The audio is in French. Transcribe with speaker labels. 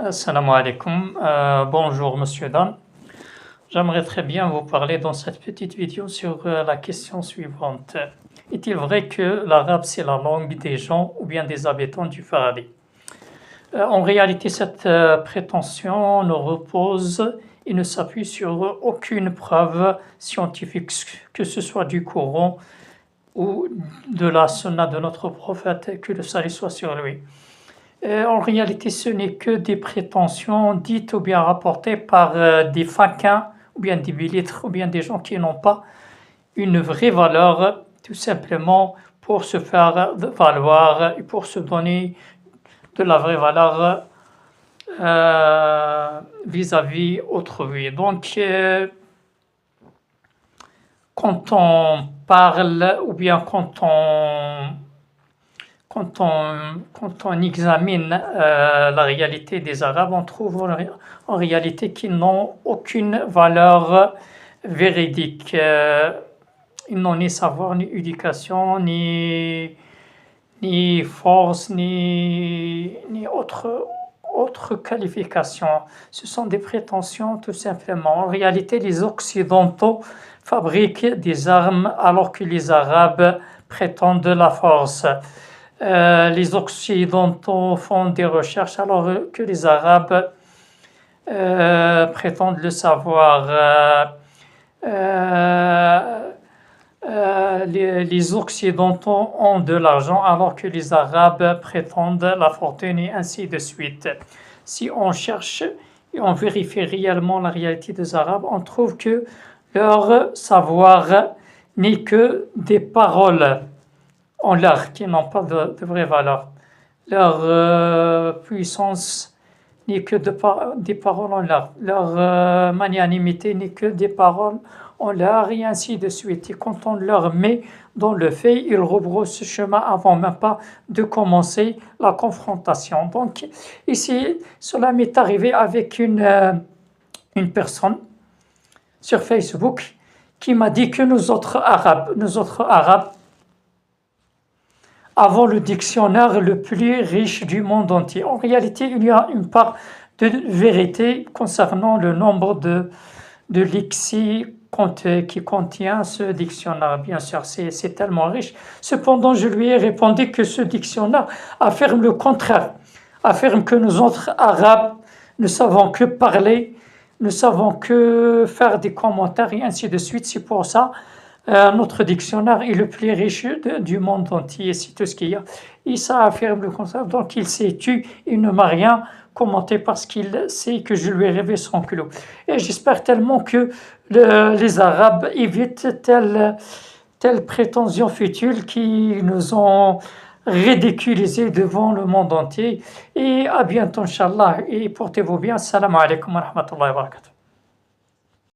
Speaker 1: Assalamu alaikum. Bonjour Monsieur Dan. J'aimerais très bien vous parler dans cette petite vidéo sur la question suivante. Est-il vrai que l'arabe c'est la langue des gens ou bien des habitants du paradis? En réalité, cette prétention ne repose et ne s'appuie sur aucune preuve scientifique, que ce soit du Coran ou de la sunna de notre prophète, que le salut soit sur lui. En réalité, ce n'est que des prétentions dites ou bien rapportées par des faquins ou bien des bilitres ou bien des gens qui n'ont pas une vraie valeur, tout simplement pour se faire valoir et pour se donner de la vraie valeur vis-à-vis autrui. Donc, quand on parle ou bien quand on examine la réalité des Arabes, on trouve en réalité qu'ils n'ont aucune valeur véridique. Ils n'ont ni savoir, ni éducation, ni force, ni autre qualification. Ce sont des prétentions tout simplement. En réalité, les Occidentaux fabriquent des armes alors que les Arabes prétendent de la force. Les Occidentaux font des recherches alors que les Arabes prétendent le savoir. Les Occidentaux ont de l'argent alors que les Arabes prétendent la fortune et ainsi de suite. Si on cherche et on vérifie réellement la réalité des Arabes, on trouve que leur savoir n'est que des paroles en l'air qui n'ont pas de vraie valeur. Leur puissance n'est que des paroles en l'air. Leur magnanimité n'est que des paroles en l'air et ainsi de suite. Et quand on leur met dans le fait, ils rebroussent chemin avant même pas de commencer la confrontation. Donc ici, cela m'est arrivé avec une personne sur Facebook qui m'a dit que nous autres Arabes, avons le dictionnaire le plus riche du monde entier. En réalité, il y a une part de vérité concernant le nombre de lexiques qui contient ce dictionnaire. Bien sûr, c'est tellement riche. Cependant, je lui ai répondu que ce dictionnaire affirme le contraire, affirme que nous autres Arabes ne savons que parler, ne savons que faire des commentaires et ainsi de suite. C'est pour ça notre dictionnaire est le plus riche du monde entier, c'est tout ce qu'il y a. Et ça affirme le contraire. Donc il s'est tu, il ne m'a rien commenté parce qu'il sait que je lui ai rêvé son culot. Et j'espère tellement que les Arabes évitent telle prétention futile qui nous ont ridiculisés devant le monde entier. Et à bientôt, Inch'Allah. Et portez-vous bien. Salam alaikum wa rahmatullahi wa barakatuh.